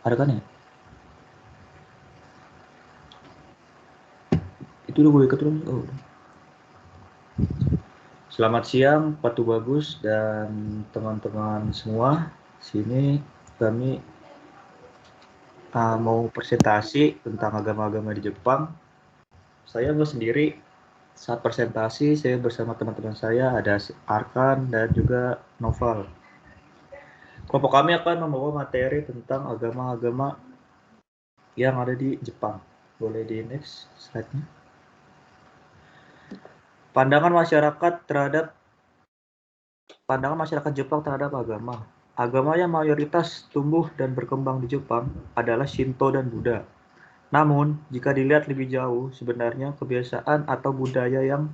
Ada kan ya? Itu udah gue ikut belum? Oh, udah. Selamat siang Pak Tubagus dan teman-teman semua. Sini kami mau presentasi tentang agama-agama di Jepang. Saya nggak sendiri. Saat presentasi saya bersama teman-teman saya, ada Arkan dan juga Noval. Kelompok kami akan membawa materi tentang agama-agama yang ada di Jepang. Boleh di next slide-nya. Pandangan masyarakat Jepang terhadap agama. Agama yang mayoritas tumbuh dan berkembang di Jepang adalah Shinto dan Buddha. Namun, jika dilihat lebih jauh, sebenarnya kebiasaan atau budaya yang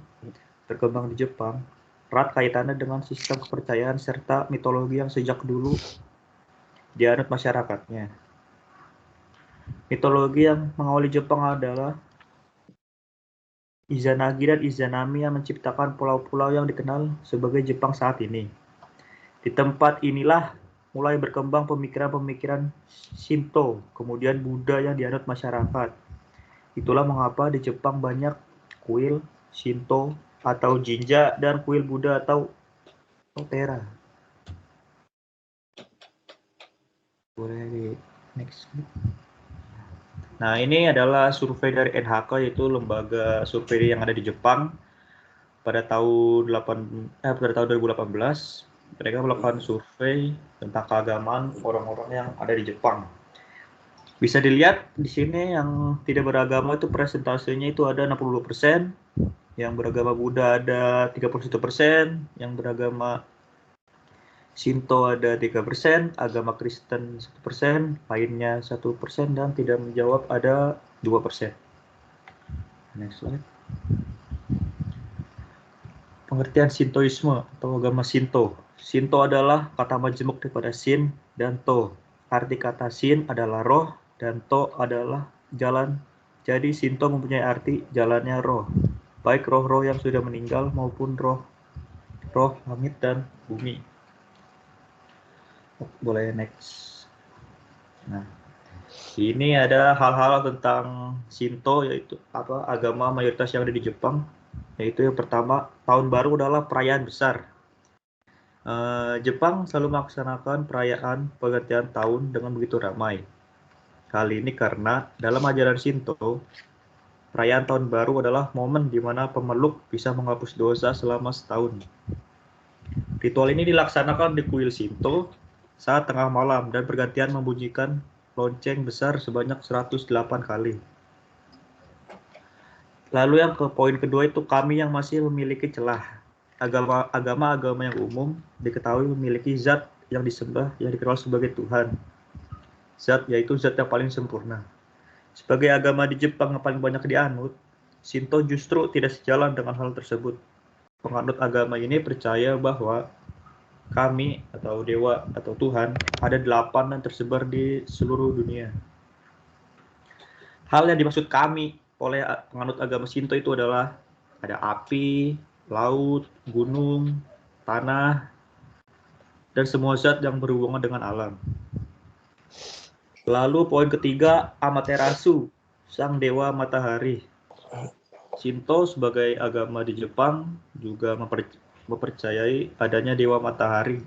berkembang di Jepang erat kaitannya dengan sistem kepercayaan serta mitologi yang sejak dulu dianut masyarakatnya. Mitologi yang mengawali Jepang adalah Izanagi dan Izanami yang menciptakan pulau-pulau yang dikenal sebagai Jepang saat ini. Di tempat inilah mulai berkembang pemikiran-pemikiran Shinto, kemudian Buddha yang dianut masyarakat. Itulah mengapa di Jepang banyak kuil Shinto atau Jinja dan kuil Buddha atau Tera. Boleh di next. Nah, ini adalah survei dari NHK, yaitu lembaga survei yang ada di Jepang. Pada tahun 2018, mereka melakukan survei tentang keagamaan orang-orang yang ada di Jepang. Bisa dilihat di sini yang tidak beragama itu persentasenya itu ada 62%, yang beragama Buddha ada 31%, yang beragama Shinto ada 3%, agama Kristen 1%, lainnya 1%, dan tidak menjawab ada 2%. Next slide. Pengertian Shintoisme atau agama Shinto. Shinto adalah kata majemuk daripada Shin dan To. Arti kata Shin adalah roh dan To adalah jalan. Jadi Shinto mempunyai arti jalannya roh, baik roh-roh yang sudah meninggal maupun roh langit dan bumi. Boleh next. Nah, ini ada hal-hal tentang Shinto, yaitu agama mayoritas yang ada di Jepang. Yaitu yang pertama, tahun baru adalah perayaan besar. Jepang selalu melaksanakan perayaan pergantian tahun dengan begitu ramai. Kali ini karena dalam ajaran Shinto, perayaan tahun baru adalah momen di mana pemeluk bisa menghapus dosa selama setahun. Ritual ini dilaksanakan di kuil Shinto saat tengah malam dan pergantian membunyikan lonceng besar sebanyak 108 kali. Lalu yang ke poin kedua itu kami yang masih memiliki celah. Agama-agama yang umum diketahui memiliki zat yang disembah yang dikenal sebagai Tuhan. Zat yaitu zat yang paling sempurna. Sebagai agama di Jepang yang paling banyak dianut, Shinto justru tidak sejalan dengan hal tersebut. Penganut agama ini percaya bahwa kami atau dewa atau Tuhan ada 8 dan tersebar di seluruh dunia. Hal yang dimaksud kami oleh penganut agama Shinto itu adalah ada api, laut, gunung, tanah, dan semua zat yang berhubungan dengan alam. Lalu poin ketiga, Amaterasu, sang dewa matahari. Shinto sebagai agama di Jepang juga mempercayai adanya dewa matahari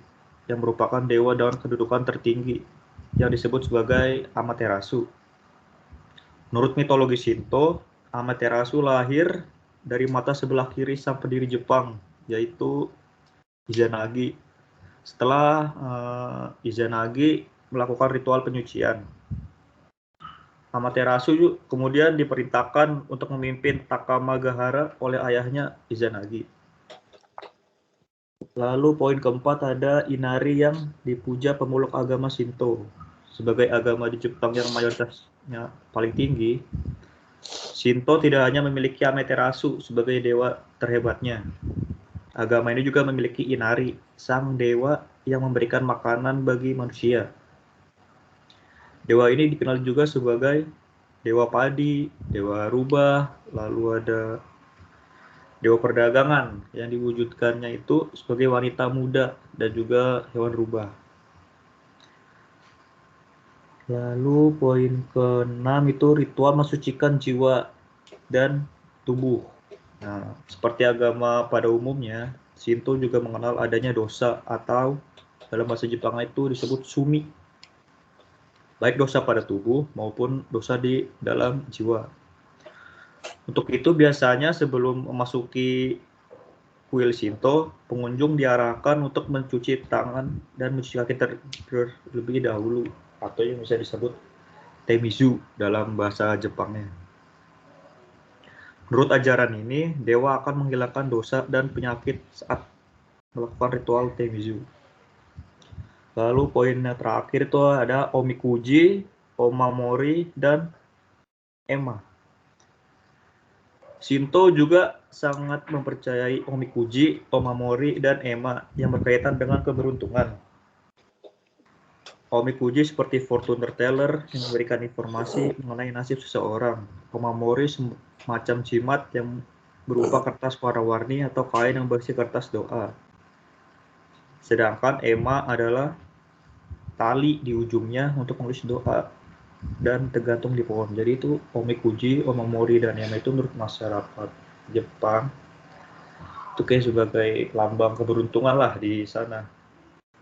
yang merupakan dewa dengan kedudukan tertinggi yang disebut sebagai Amaterasu. Menurut mitologi Shinto, Amaterasu lahir dari mata sebelah kiri sang pendiri Jepang, yaitu Izanagi. Setelah Izanagi melakukan ritual penyucian, Amaterasu kemudian diperintahkan untuk memimpin Takamagahara oleh ayahnya Izanagi. Lalu poin keempat ada Inari yang dipuja pemeluk agama Shinto. Sebagai agama di Jepang yang mayoritasnya paling tinggi, Shinto tidak hanya memiliki Amaterasu sebagai dewa terhebatnya. Agama ini juga memiliki Inari, sang dewa yang memberikan makanan bagi manusia. Dewa ini dikenal juga sebagai dewa padi, dewa rubah, lalu ada dewa perdagangan yang diwujudkannya itu sebagai wanita muda dan juga hewan rubah. Lalu poin ke-6 itu ritual mensucikan jiwa dan tubuh. Nah, seperti agama pada umumnya, Shinto juga mengenal adanya dosa atau dalam bahasa Jepang itu disebut sumi, baik dosa pada tubuh maupun dosa di dalam jiwa. Untuk itu biasanya sebelum memasuki kuil Shinto, pengunjung diarahkan untuk mencuci tangan dan mencuci kaki terlebih dahulu, atau yang bisa disebut Temizu dalam bahasa Jepangnya. Menurut ajaran ini, dewa akan menghilangkan dosa dan penyakit saat melakukan ritual Temizu. Lalu poin yang terakhir itu ada Omikuji, Omamori, dan Ema. Shinto juga sangat mempercayai Omikuji, Omamori, dan Ema yang berkaitan dengan keberuntungan. Omikuji seperti fortune teller yang memberikan informasi mengenai nasib seseorang. Omamori semacam jimat yang berupa kertas warna-warni atau kain yang berisi kertas doa. Sedangkan Ema adalah tali di ujungnya untuk menulis doa dan tergantung di pohon. Jadi itu Omikuji, Omamori, dan Ema itu menurut masyarakat Jepang itu kayak sebagai lambang keberuntungan lah di sana.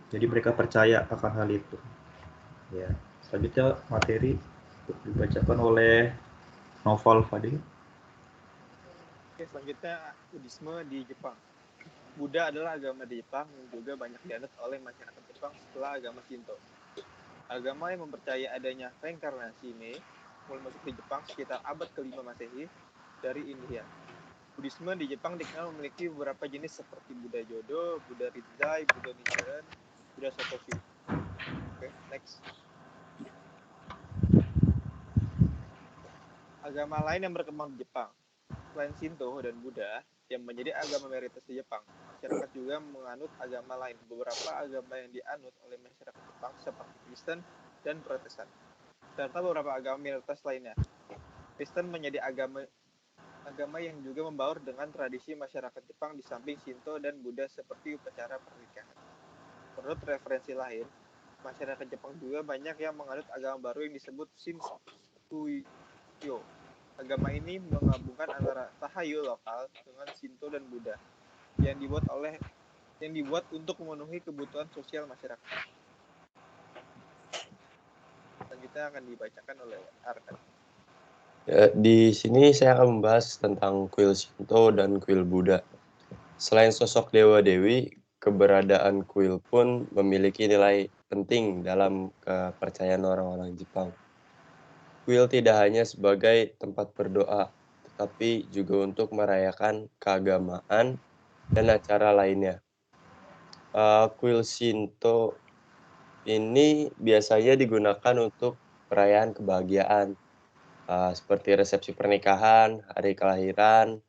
Jadi mereka percaya akan hal itu. Ya, selanjutnya materi dibacakan oleh Noval Fadil. Oke, selanjutnya Buddhisme di Jepang. Buddha adalah agama di Jepang yang juga banyak dianut oleh masyarakat Jepang setelah agama Shinto. Agama yang mempercayai adanya reinkarnasi ini mulai masuk di Jepang sekitar abad ke-5 Masehi dari India. Buddhisme di Jepang dikenal memiliki beberapa jenis seperti Buddha Jodo, Buddha Rinzai, Buddha Nichiren, Buddha Satoshi. Oke, next. Agama lain yang berkembang di Jepang. Selain Shinto dan Buddha yang menjadi agama mayoritas di Jepang, masyarakat juga menganut agama lain. Beberapa agama yang dianut oleh masyarakat Jepang seperti Kristen dan Protestan, serta beberapa agama minoritas lainnya. Kristen menjadi agama yang juga membaur dengan tradisi masyarakat Jepang di samping Shinto dan Buddha seperti upacara pernikahan. Menurut referensi lain, masyarakat Jepang juga banyak yang menganut agama baru yang disebut Shinto-yo. Agama ini menggabungkan antara tahayul lokal dengan Shinto dan Buddha yang dibuat untuk memenuhi kebutuhan sosial masyarakat. Selanjutnya akan dibacakan oleh Arkan. Ya, di sini saya akan membahas tentang kuil Shinto dan kuil Buddha. Selain sosok dewa-dewi, keberadaan kuil pun memiliki nilai penting dalam kepercayaan orang-orang Jepang. Kuil tidak hanya sebagai tempat berdoa, tetapi juga untuk merayakan keagamaan dan acara lainnya. Kuil Shinto ini biasanya digunakan untuk perayaan kebahagiaan, seperti resepsi pernikahan, hari kelahiran,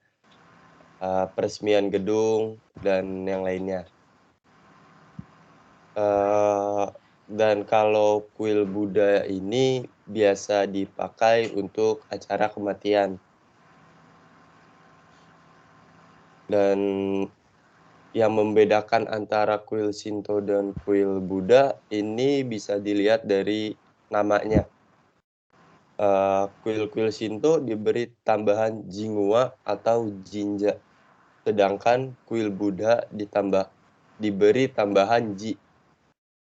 peresmian gedung, dan yang lainnya. Dan kalau kuil Buddha ini biasa dipakai untuk acara kematian. Dan yang membedakan antara kuil Shinto dan kuil Buddha ini bisa dilihat dari namanya. Kuil-kuil Shinto diberi tambahan Jingua atau Jinja, sedangkan kuil Buddha diberi tambahan Ji.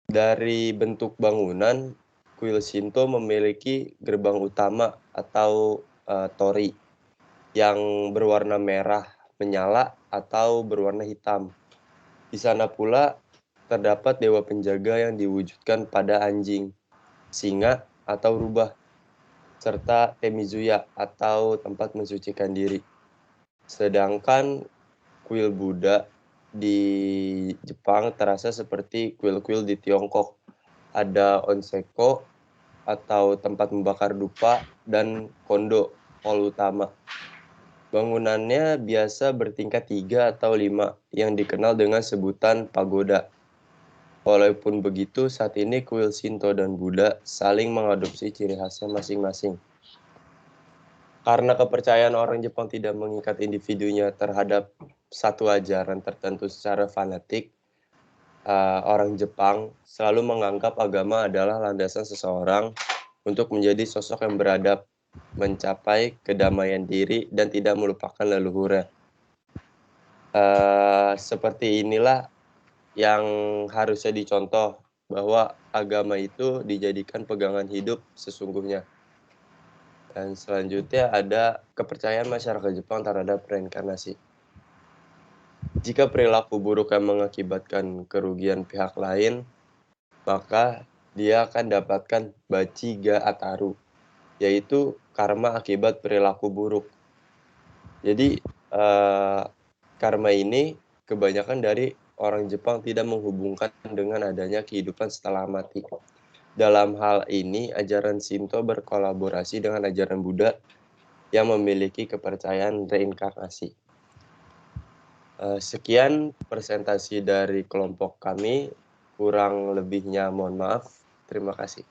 Dari bentuk bangunan, kuil Shinto memiliki gerbang utama atau tori yang berwarna merah menyala atau berwarna hitam. Di sana pula terdapat dewa penjaga yang diwujudkan pada anjing, singa, atau rubah, serta Temizuya atau tempat mensucikan diri. Sedangkan kuil Buddha di Jepang terasa seperti kuil-kuil di Tiongkok. Ada onseko atau tempat membakar dupa dan kondo, hall utama. Bangunannya biasa bertingkat 3 atau 5 yang dikenal dengan sebutan pagoda. Walaupun begitu, saat ini kuil Shinto dan Buddha saling mengadopsi ciri khasnya masing-masing. Karena kepercayaan orang Jepang tidak mengikat individunya terhadap satu ajaran tertentu secara fanatik, orang Jepang selalu menganggap agama adalah landasan seseorang untuk menjadi sosok yang beradab, mencapai kedamaian diri, dan tidak melupakan leluhurnya. Seperti inilah yang harusnya dicontoh, bahwa agama itu dijadikan pegangan hidup sesungguhnya. Dan selanjutnya ada kepercayaan masyarakat Jepang terhadap reinkarnasi. Jika perilaku buruk yang mengakibatkan kerugian pihak lain, maka dia akan dapatkan bachi ga ataru, yaitu karma akibat perilaku buruk. Jadi, karma ini kebanyakan dari orang Jepang tidak menghubungkan dengan adanya kehidupan setelah mati. Dalam hal ini, ajaran Shinto berkolaborasi dengan ajaran Buddha yang memiliki kepercayaan reinkarnasi. Sekian presentasi dari kelompok kami, kurang lebihnya mohon maaf. Terima kasih.